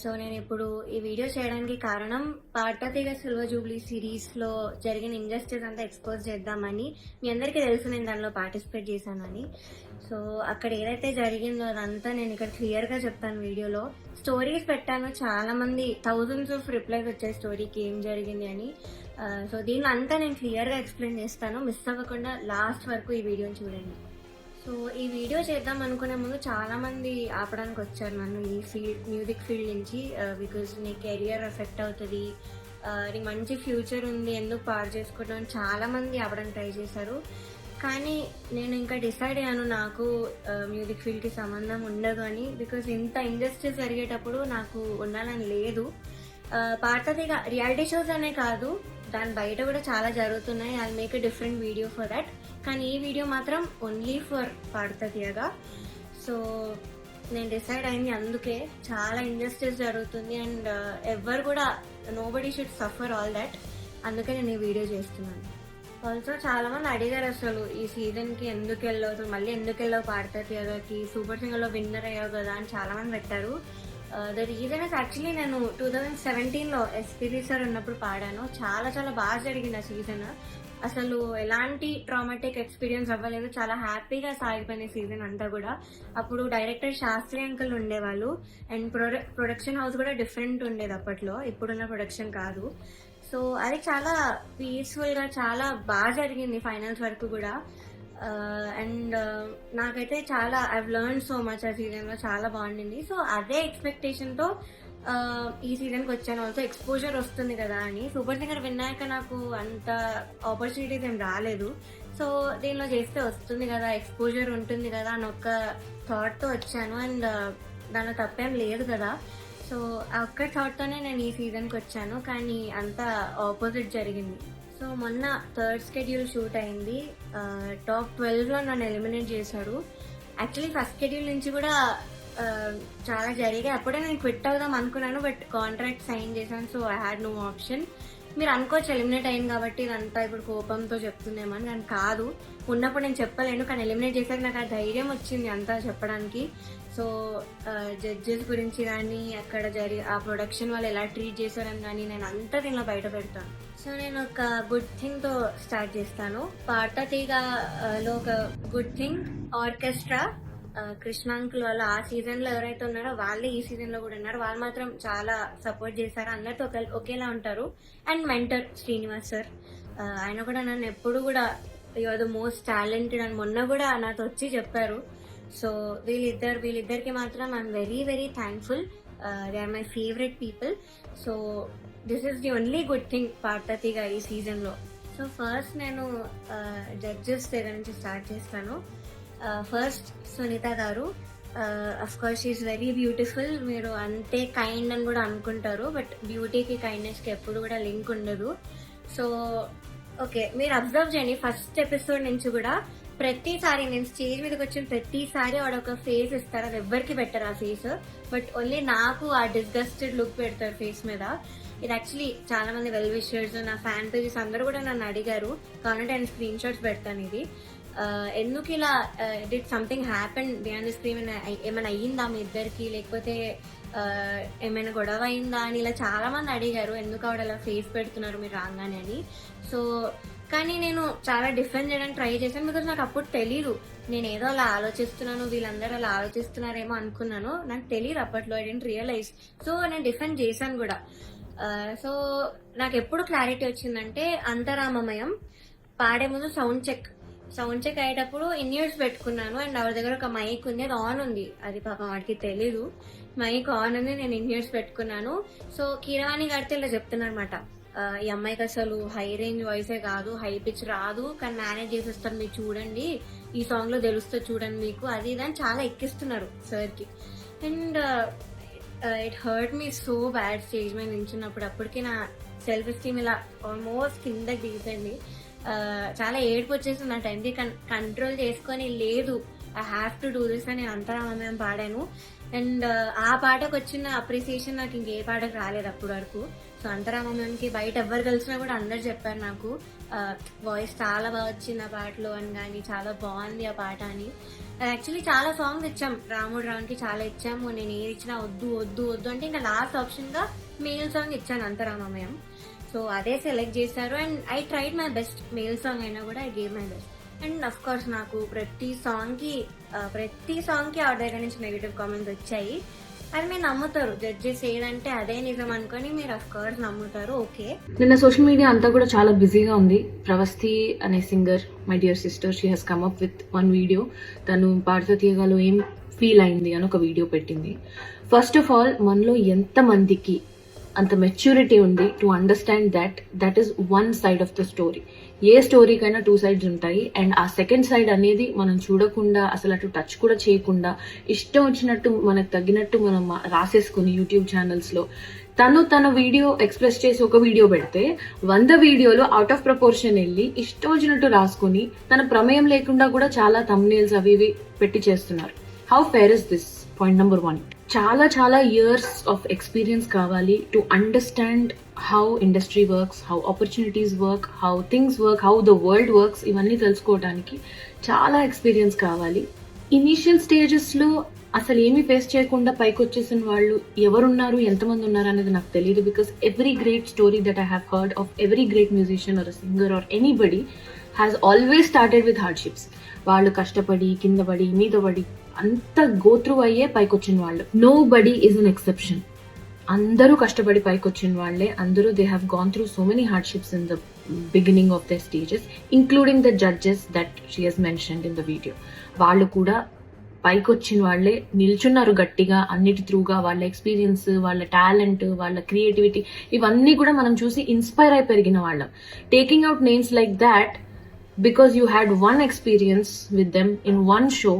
So నేను ఇప్పుడు ఈ వీడియో చేయడానికి కారణం పాటతీగ సిల్వర్ జూబ్లీ సిరీస్ లో జరిగిన ఇంజస్టిస్ అంతా ఎక్స్పోజ్ చేద్దామని. మీ అందరికీ తెలుసు నేను దానిలో పార్టిసిపేట్ చేశానని. సో అక్కడ ఏదైతే జరిగిందో అదంతా నేను ఇక్కడ క్లియర్ గా చెప్తాను వీడియోలో. స్టోరీస్ పెట్టాను, చాలా మంది థౌజండ్స్ ఆఫ్ రిప్లైస్ వచ్చాయి స్టోరీకి ఏం జరిగింది అని. సో దీనిలో అంతా నేను క్లియర్ గా ఎక్స్ప్లెయిన్ చేస్తాను. మిస్ అవ్వకుండా లాస్ట్ వరకు ఈ వీడియోని చూడండి. సో ఈ వీడియో చేద్దాం అనుకునే ముందు చాలా మంది ఆపడానికి వచ్చారు నన్ను ఈ మ్యూజిక్ ఫీల్డ్ నుంచి. బికాజ్ నీ కెరియర్ ఎఫెక్ట్ అవుతుంది, నీకు మంచి ఫ్యూచర్ ఉంది, ఎందుకు పాడు చేసుకోవడం అని చాలా మంది ఆపడానికి ట్రై చేశారు. కానీ నేను ఇంకా డిసైడ్ అయ్యాను నాకు మ్యూజిక్ ఫీల్డ్కి సంబంధం ఉండదు అని. బికాజ్ ఇంత ఇండస్ట్రీస్ జరిగేటప్పుడు నాకు ఉండాలని లేదు. పాటతీగ రియాలిటీ షోస్ అనే కాదు, దాని బయట కూడా చాలా జరుగుతున్నాయి. I make a different video for that. కానీ ఈ వీడియో మాత్రం ఓన్లీ ఫర్ పాటతీయగా. సో నేను డిసైడ్ అయింది అందుకే. చాలా ఇండస్ట్రీస్ జరుగుతుంది అండ్ ఎవరు కూడా nobody should suffer all that. అందుకే నేను ఈ వీడియో చేస్తున్నాను. ఆల్సో చాలా మంది అడిగారు అసలు ఈ సీజన్ కి ఎందుకు వెళ్ళవు, మళ్ళీ ఎందుకు వెళ్ళావు పాటతీయగాకి, సూపర్ సింగర్ లో విన్నర్ అయ్యావు కదా అని చాలా మంది పెట్టారు. ద రీజన్ ఇస్ యాక్చువల్లీ నేను 2017లో ఎస్పీబీ సార్ ఉన్నప్పుడు పాడాను. చాలా చాలా బాగా జరిగింది ఆ సీజన్. అసలు ఎలాంటి ట్రామాటిక్ ఎక్స్పీరియన్స్ అవ్వలేదు, చాలా హ్యాపీగా సాగిపోయిన సీజన్ అంతా కూడా. అప్పుడు డైరెక్టర్ శాస్త్రి అంకుల్ ఉండేవాళ్ళు అండ్ ప్రొడక్షన్ హౌస్ కూడా డిఫరెంట్ ఉండేది అప్పట్లో, ఇప్పుడున్న ప్రొడక్షన్ కాదు. సో అది చాలా పీస్ఫుల్ గా చాలా బాగా జరిగింది ఫైనల్స్ వరకు కూడా. అండ్ నాకైతే చాలా ఐవ్ లెర్న్ సో మచ్ ఆ సీజన్ లో, చాలా బాగుండింది. సో అదే ఎక్స్పెక్టేషన్ తో ఈ సీజన్ కి వచ్చాను. ఆల్సో ఎక్స్పోజర్ వస్తుంది కదా అని. సూపర్ సింగర్ విన్నాక నాకు అంత ఆపర్చునిటీస్ ఏం రాలేదు. సో దీనిలో చేస్తే వస్తుంది కదా, ఎక్స్పోజర్ ఉంటుంది కదా అని ఒక థాట్ తో వచ్చాను. అండ్ దానిలో తప్పేం లేదు కదా. సో ఆ ఒక్క థాట్ తోనే నేను ఈ సీజన్ కి వచ్చాను. కానీ అంతా ఆపోజిట్ జరిగింది. సో మొన్న థర్డ్ షెడ్యూల్ షూట్ అయింది. టాప్ 12 లో నన్ను ఎలిమినేట్ చేశారు. యాక్చువల్లీ ఫస్ట్ షెడ్యూల్ నుంచి కూడా చాలా జరిగాయి. అప్పుడే నేను క్విట్ అవుదాం అనుకున్నాను, బట్ కాంట్రాక్ట్ సైన్ చేశాను. So I had no option. మీరు అనుకోవచ్చు ఎలిమినేట్ అయింది కాబట్టి ఇదంతా ఇప్పుడు కోపంతో చెప్తుందేమని, కానీ కాదు. ఉన్నప్పుడు నేను చెప్పలేను, కానీ ఎలిమినేట్ చేశాక నాకు ఆ ధైర్యం వచ్చింది అంతా చెప్పడానికి. సో జడ్జెస్ గురించి కానీ అక్కడ ఆ ప్రొడక్షన్ వాళ్ళు ఎలా ట్రీట్ చేశారని కానీ నేను అంతా దీనిలో బయట పెడతాను. సో నేను ఒక గుడ్ థింగ్ తో స్టార్ట్ చేస్తాను. పాటతీగలో ఒక గుడ్ థింగ్, ఆర్కెస్ట్రా కృష్ణాంకుల్ వాళ్ళు ఆ సీజన్ లో ఎవరైతే ఉన్నారో వాళ్ళే ఈ సీజన్ లో కూడా ఉన్నారు. వాళ్ళు మాత్రం చాలా సపోర్ట్ చేశారు, అందరితో ఒకేలా ఉంటారు. అండ్ మెంటర్ శ్రీనివాస్ సార్, ఆయన కూడా నన్ను ఎప్పుడు కూడా you are the most talented అని మొన్న కూడా నాతో వచ్చి చెప్పారు. సో వీళ్ళిద్దరికి మాత్రం I'm very very thankful. They are my favourite people. So this is the only good thing పాటతీగ ఈ సీజన్ లో. సో ఫస్ట్ నేను జడ్జెస్ దగ్గర నుంచి స్టార్ట్ చేస్తాను. First Sunitha garu. Of course she is very beautiful. మీరు అంతే కైండ్ అని కూడా అనుకుంటారు, బట్ బ్యూటీకి కైండ్నెస్ కి ఎప్పుడు కూడా లింక్ ఉండదు. సో ఓకే, మీరు అబ్జర్వ్ చేయండి ఫస్ట్ ఎపిసోడ్ నుంచి కూడా ప్రతిసారి నేను స్టేజ్ మీదకి వచ్చిన ప్రతిసారి వాడు ఒక ఫేస్ ఇస్తారు. అది ఎవ్వరికి పెట్టరు ఆ ఫేస్, బట్ ఓన్లీ నాకు ఆ డిస్గస్టెడ్ లుక్ పెడతారు ఫేస్ మీద. ఇది యాక్చువల్లీ చాలా మంది వెల్ విషర్స్, నా ఫ్యాన్ పేజెస్ అందరూ కూడా నన్ను అడిగారు. కాబట్టి నేను స్క్రీన్ షాట్స్ పెడతాను. ఇది ఎందుకు ఇలా did something happen beyond the screen, ఏమైనా అయ్యిందా మీ ఇద్దరికి, లేకపోతే ఏమైనా గొడవ అయిందా అని ఇలా చాలా మంది అడిగారు. ఎందుకు ఆవిడ అలా ఫేస్ పెడుతున్నారు మీరు రాగానే అని. సో కానీ నేను చాలా డిఫెండ్ చేయడానికి ట్రై చేశాను. బికాజ్ నాకు అప్పుడు తెలీదు, నేను ఏదో అలా ఆలోచిస్తున్నాను, వీళ్ళందరూ అలా ఆలోచిస్తున్నారేమో అనుకున్నాను. నాకు తెలియదు అప్పట్లో, ఐ డెంట్ రియలైజ్. సో నేను డిఫెండ్ చేశాను కూడా. సో నాకు ఎప్పుడు క్లారిటీ వచ్చిందంటే అంతరామమయం పాడే ముందు సౌండ్ చెక్ అయ్యేటప్పుడు ఇన్ ఇయర్స్ పెట్టుకున్నాను. అండ్ ఆవిడ దగ్గర ఒక మైక్ ఉంది, అది ఆన్ ఉంది. అది పాపం వాడికి తెలీదు, మైక్ ఆన్ ఉంది, నేను ఇన్ ఇయర్స్ పెట్టుకున్నాను. సో కీరవాణి గారితో ఇలా చెప్తున్నమాట, ఈ అమ్మాయికి అసలు హై రేంజ్ వాయిసే కాదు, హై పిచ్ రాదు, కానీ మేనేజ్ చేసేస్తారు మీరు చూడండి, ఈ సాంగ్ లో తెలుస్తుంది చూడండి మీకు, అది ఇదని చాలా ఎక్కిస్తున్నారు సార్ కి. And it hurt me so bad stage మీద నించున్నప్పుడు. అప్పటికి నా సెల్ఫ్ ఎస్టీమ్ ఇలా ఆల్మోస్ట్ కిందకి దిగుతుంది. చాలా ఏడుపు వచ్చేసి నా టైంకి కంట్రోల్ చేసుకొని లేదు I have to do this అని నేను అంతరామయం పాడాను. అండ్ ఆ పాటకు వచ్చిన అప్రిసియేషన్ నాకు ఇంకే పాటకు రాలేదు అప్పటి వరకు. సో అంతరామకి బయట ఎవరు కలిసినా కూడా అందరు చెప్పారు నాకు వాయిస్ చాలా బాగా వచ్చింది ఆ పాటలో అని, కానీ చాలా బాగుంది ఆ పాట అని. యాక్చువల్లీ చాలా సాంగ్స్ ఇచ్చాం, రాముడు రావుకి చాలా ఇచ్చాము. నేను ఏది ఇచ్చినా వద్దు వద్దు వద్దు అంటే ఇంకా లాస్ట్ ఆప్షన్గా మేల్ సాంగ్ ఇచ్చాను అంతరామయం. సో అదే సెలెక్ట్ చేశారు and I tried my best. Male song అయినా కూడా I gave my best. And of course నాకు ప్రతి సాంగ్కి ఆవిడ దగ్గర నుంచి నెగిటివ్ కామెంట్స్ వచ్చాయి. అది మీరు నమ్ముతారు, జడ్జెస్ ఏదంటే అదే నిజం అనుకొని మీరు అఫ్ కోర్స్ నమ్ముతారు. ఓకే, నిన్న సోషల్ మీడియా అంతా కూడా చాలా బిజీగా ఉంది. ప్రవస్తి అనే singer, my dear sister, she has come up with one video. తను పాడుతూ తీయగాలో ఏం ఫీల్ అయింది అని ఒక వీడియో పెట్టింది. ఫస్ట్ ఆఫ్ ఆల్, మనలో ఎంతమందికి అంత మెచ్యూరిటీ ఉంది to understand that is one side of the story. ఏ స్టోరీకైనా 2 sides ఉంటాయి. అండ్ ఆ సెకండ్ సైడ్ అనేది మనం చూడకుండా, అసలు అటు టచ్ కూడా చేయకుండా, ఇష్టం వచ్చినట్టు మనకు తగ్గినట్టు మనం రాసేసుకుని యూట్యూబ్ ఛానల్స్లో తన వీడియో ఎక్స్ప్రెస్ చేసి ఒక వీడియో పెడితే 100 వీడియోలు అవుట్ ఆఫ్ ప్రపోర్షన్ వెళ్ళి ఇష్టం వచ్చినట్టు రాసుకుని తన ప్రమేయం లేకుండా కూడా చాలా thumbnails అవి ఇవి పెట్టి చేస్తున్నారు. How fair is this? Point number 1. చాలా ఇయర్స్ ఆఫ్ ఎక్స్పీరియన్స్ కావాలి to understand how industry works, how opportunities work, how things work, how the world works. ఇవన్నీ తెలుసుకోవడానికి చాలా ఎక్స్పీరియన్స్ కావాలి. ఇనీషియల్ స్టేజెస్లో అసలు ఏమీ ఫేస్ చేయకుండా పైకి వచ్చేసిన వాళ్ళు ఎవరున్నారు, ఎంతమంది ఉన్నారు అనేది నాకు తెలియదు. Because every great story that I have heard of every great musician or singer or anybody has always started with hardships. వాళ్ళు కష్టపడి, కింద పడి, మీద పడి అంత గోత్రు అయ్యే పైకి వచ్చిన వాళ్ళు. Nobody is an exception. అందరూ కష్టపడి పైకి వచ్చిన వాళ్ళే. అందరూ they have gone through so many hardships in the beginning of the stages, including the judges that she has mentioned in the video. వాళ్ళు కూడా పైకి వచ్చిన వాళ్ళే, నిల్చున్నారు గట్టిగా అన్నిటి త్రూగా. వాళ్ళ ఎక్స్పీరియన్స్, వాళ్ళ టాలెంట్, వాళ్ళ క్రియేటివిటీ ఇవన్నీ కూడా మనం చూసి ఇన్స్పైర్ అయి పెరిగిన వాళ్ళం. Taking out names like that because you had one experience with them in one show,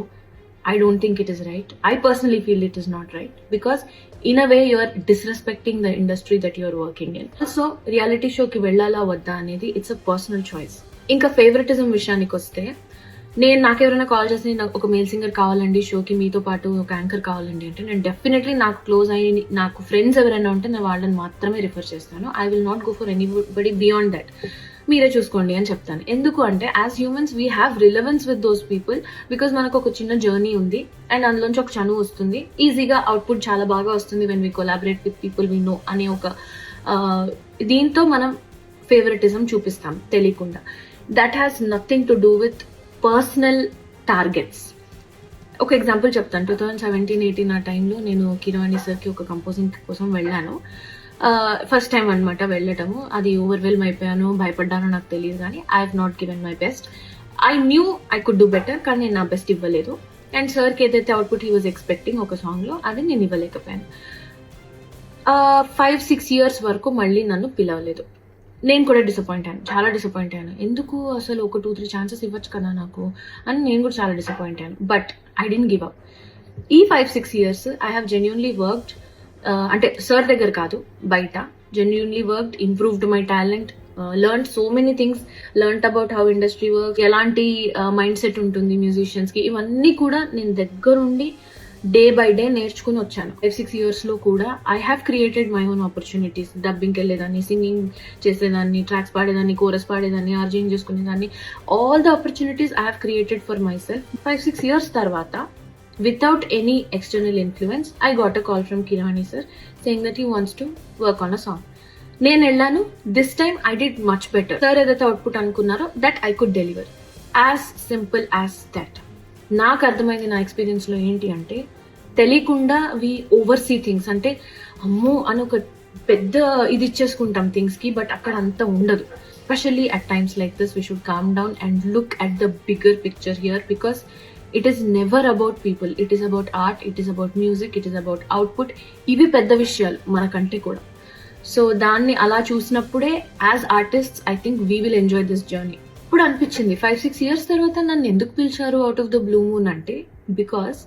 I don't think it is right. I personally feel it is not right, because in a way you are disrespecting the industry that you are working in. So reality show ki vellala vadda anedi it's a personal choice. Inka favoritism విషయానికి వస్తే, నేను నాకెవరైనా call చేసి నాకు ఒక male singer కావాలండి షోకి, మీతో పాటు ఒక యాంకర్ కావాలండి అంటే, నేను డెఫినెట్లీ నాకు క్లోజ్ అయ్యి నాకు ఫ్రెండ్స్ ఎవరైనా ఉంటే నేను వాళ్ళని మాత్రమే రిఫర్ చేస్తాను. I will not go for anybody beyond that. మీరే చూసుకోండి అని చెప్తాను. ఎందుకు అంటే, as humans we have relevance with those people, because మనకు ఒక చిన్న జర్నీ ఉంది అండ్ అందులోంచి ఒక చనువు వస్తుంది. ఈజీగా అవుట్పుట్ చాలా బాగా వస్తుంది when we collaborate with people we know అనే ఒక దీంతో మనం ఫేవరెటిజం చూపిస్తాం తెలియకుండా. That has nothing to do with personal targets. ఒక ఎగ్జాంపుల్ చెప్తాను. 2017-18 ఆ టైంలో నేను కీరవాణి సార్కి ఒక కంపోజింగ్ కోసం వెళ్ళాను. ఫస్ట్ టైం అనమాట వెళ్ళటము. అది ఓవర్వెల్మ్ అయిపోయాను, భయపడ్డాను నాకు తెలియదు, కానీ I have not given my best. I knew I could do better, కానీ నేను నా బెస్ట్ ఇవ్వలేదు. అండ్ సార్కి ఏదైతే అవుట్పుట్ హీ వాజ్ ఎక్స్పెక్టింగ్ ఒక సాంగ్లో, అది నేను ఇవ్వలేకపోయాను. 5-6 years వరకు మళ్ళీ నన్ను పిలవలేదు. నేను కూడా డిసప్పాయింట్ అయ్యాను, చాలా డిసప్పాయింట్ అయ్యాను. ఎందుకు అసలు ఒక 2-3 ఛాన్సెస్ ఇవ్వచ్చు కదా నాకు అని నేను కూడా చాలా డిసప్పాయింట్ అయ్యాను. But I didn't give up. ఈ 5-6 years I have genuinely worked, అంటే సార్ దగ్గర కాదు, బయట genuinely worked, improved my talent, learn so many things, learn about how industry work, ఎలాంటి మైండ్ సెట్ ఉంటుంది మ్యూజిషియన్స్కి, ఇవన్నీ కూడా నేను దగ్గరుండి డే బై డే నేర్చుకుని వచ్చాను. 5-6 yearsలో కూడా I have created my own opportunities. డబ్బింగ్కి వెళ్ళేదాన్ని, సింగింగ్ చేసేదాన్ని, ట్రాక్స్ పాడేదాన్ని, కోరస్ పాడేదాన్ని, ఆర్జింగ్ చేసుకునేదాన్ని. All the opportunities I have created for myself. 5-6 years తర్వాత, without any external influence, I got a call from Kirani sir saying that he wants to work on a song. నేను వెళ్ళాను. This time I did much better. Sir ఏదైతే output అనుకున్నారో that I could deliver. As simple as that. నాకు అర్థమైంది నా ఎక్స్పీరియన్స్లో ఏంటి అంటే, తెలియకుండా వీ ఓవర్సీ థింగ్స్. అంటే అమ్మో అని ఒక పెద్ద ఇది ఇచ్చేసుకుంటాం థింగ్స్కి, బట్ అక్కడ అంత ఉండదు. Especially at times like this we should calm down and look at the bigger picture here, because it is never about people, it is about art, it is about music, it is about output. ఇవి పెద్ద విషయాలు మనకంటే కూడా. So దాన్ని అలా చూసినప్పుడే as artists I think we will enjoy this journey. ఇప్పుడు అనిపించింది 5-6 years తర్వాత నన్ను ఎందుకు పిలిచారు out of the blue moon అంటే, బికాస్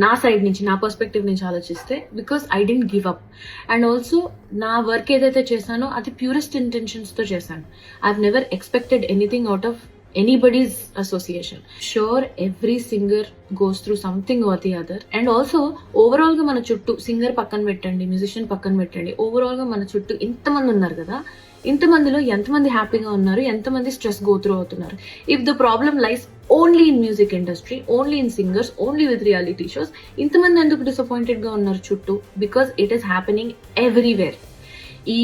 నా సైడ్ నుంచి, నా పర్స్పెక్టివ్ నుంచి ఆలోచిస్తే, because I didn't give up. And also నా వర్క్ ఏదైతే చేశానో అది ప్యూరెస్ట్ ఇంటెన్షన్స్తో చేశాను. I have never expected anything out of anybody's association. Sure, every singer goes through something or the other, and also overall గా మన చుట్టూ సింగర్ పక్కన పెట్టండి, మ్యూజిషియన్ పక్కన పెట్టండి, ఓవరాల్ గా మన చుట్టూ ఇంతమంది ఉన్నారు కదా, ఇంతమందిలో ఎంతమంది హ్యాపీగా ఉన్నారు, ఎంతమంది స్ట్రెస్ గో త్రూ అవుతున్నారు. If the problem lies only in music industry, only in singers, only with reality shows, ఇంతమంది ఎందుకు డిసప్పాయింటెడ్ గా ఉన్నారు చుట్టూ? Because it is happening everywhere. ఈ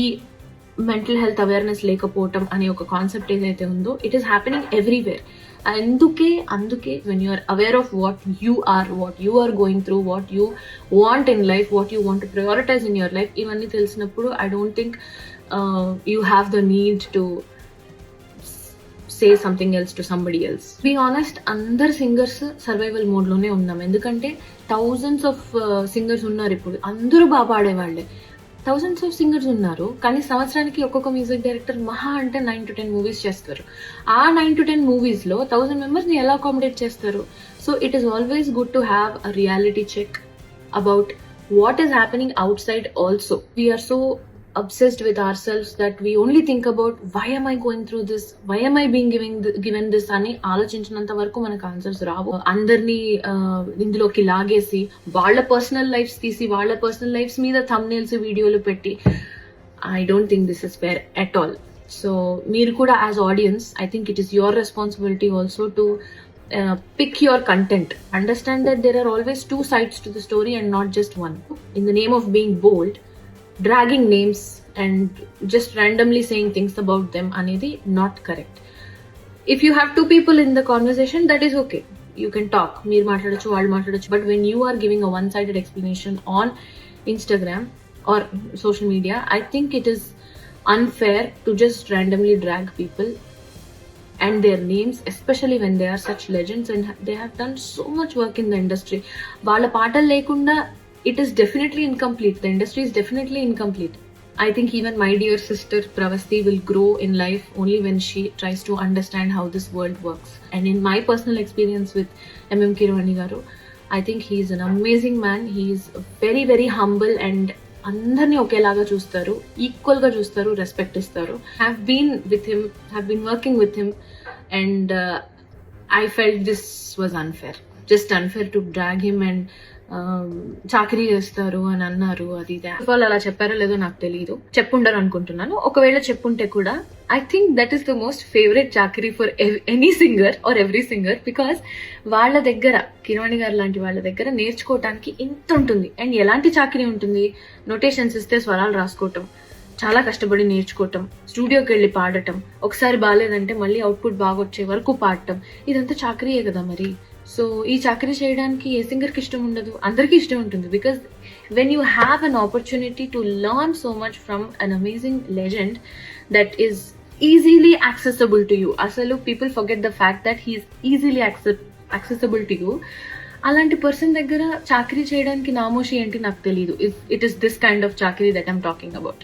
మెంటల్ హెల్త్ అవేర్నెస్ లేకపోవటం అనే ఒక కాన్సెప్ట్ ఏదైతే ఉందో, ఇట్ ఈస్ హ్యాపెనింగ్ ఎవ్రీవేర్. అందుకే when you are aware of what you are going through, what you want in life, what you want to prioritise in your life, ఇవన్నీ తెలిసినప్పుడు I don't think you have the need to say something else to somebody else. To be honest, అందరు singers survival mode లోనే ఉన్నాం. ఎందుకంటే thousands of singers ఉన్నారు. ఇప్పుడు అందరూ బాగా పాడేవాళ్లే, థౌజండ్స్ ఆఫ్ సింగర్స్ ఉన్నారు. కానీ సంవత్సరానికి ఒక్కొక్క మ్యూజిక్ డైరెక్టర్ మహా అంటే 9 to 10 మూవీస్ చేస్తారు. ఆ 9 to 10 మూవీస్ లో 1000 మెంబర్స్ ని ఎలా అకామిడేట్ చేస్తారు? So it is always good to have a reality check about what is happening outside also. We are so obsessed with ourselves that we only think about why am I going through this, why am I being given this అని ఆలోచించినంత వరకు మనకు answers రావు. అందరినీ ఇందులోకి లాగేసి వాళ్ళ personal lifes తీసి వాళ్ళ personal lifes మీద థంబ్నెయిల్స్ వీడియోలు పెట్టి I don't think this is fair at all. So మీరు కూడా as audience, I think it is your responsibility also to pick your content. Understand that there are always two sides to the story and not just one. In the name of being bold, dragging names and just randomly saying things about them anedi not correct. If you have two people in the conversation, that is okay, you can talk, meer maatladochu vallu maatladochu, but when you are giving a one sided explanation on Instagram or social media, I think it is unfair to just randomly drag people and their names, especially when they are such legends and they have done so much work in the industry. Vaalla paatalu lekunda it is definitely incomplete. The industry is definitely incomplete. I think even my dear sister Pravasti will grow in life only when she tries to understand how this world works. And in my personal experience with M.M. Keeravani garu, I think he is an amazing man. He is very, very humble and అందరినీ ఒకేలాగా చూస్తారు, equal గా చూస్తారు, respect ఇస్తారు. Have been working with him and I felt this was unfair. Just unfair to drag him and చాకరీ చేస్తారు అని అన్నారు. అది వాళ్ళు అలా చెప్పారో లేదో నాకు తెలియదు, చెప్పుండరు అనుకుంటున్నాను. ఒకవేళ చెప్పుంటే కూడా I think that is the most favourite చాకరీ for any singer or every singer. Because వాళ్ళ దగ్గర, కిరవాణి గారు లాంటి వాళ్ళ దగ్గర నేర్చుకోవటానికి ఇంత ఉంటుంది. అండ్ ఎలాంటి చాకరీ ఉంటుంది? నోటేషన్స్ ఇస్తే స్వరాలు రాసుకోవటం, చాలా కష్టపడి నేర్చుకోవటం, స్టూడియోకి వెళ్ళి పాడటం, ఒకసారి బాగాలేదంటే మళ్ళీ అవుట్పుట్ బాగా వచ్చే వరకు పాడటం, ఇదంతా చాకరీయే కదా మరి. సో ఈ చాకరీ చేయడానికి ఏ సింగర్కి ఇష్టం ఉండదు? అందరికీ ఇష్టం ఉంటుంది. Because when you have an opportunity to learn so much from an amazing legend that is easily accessible to you. అసలు people forget the fact that he is easily accessible to you. అలాంటి పర్సన్ దగ్గర చాకరీ చేయడానికి నామోషి ఏంటి నాకు తెలియదు. It is this kind of చాకరీ దట్ ఐమ్ టాకింగ్ అబౌట్.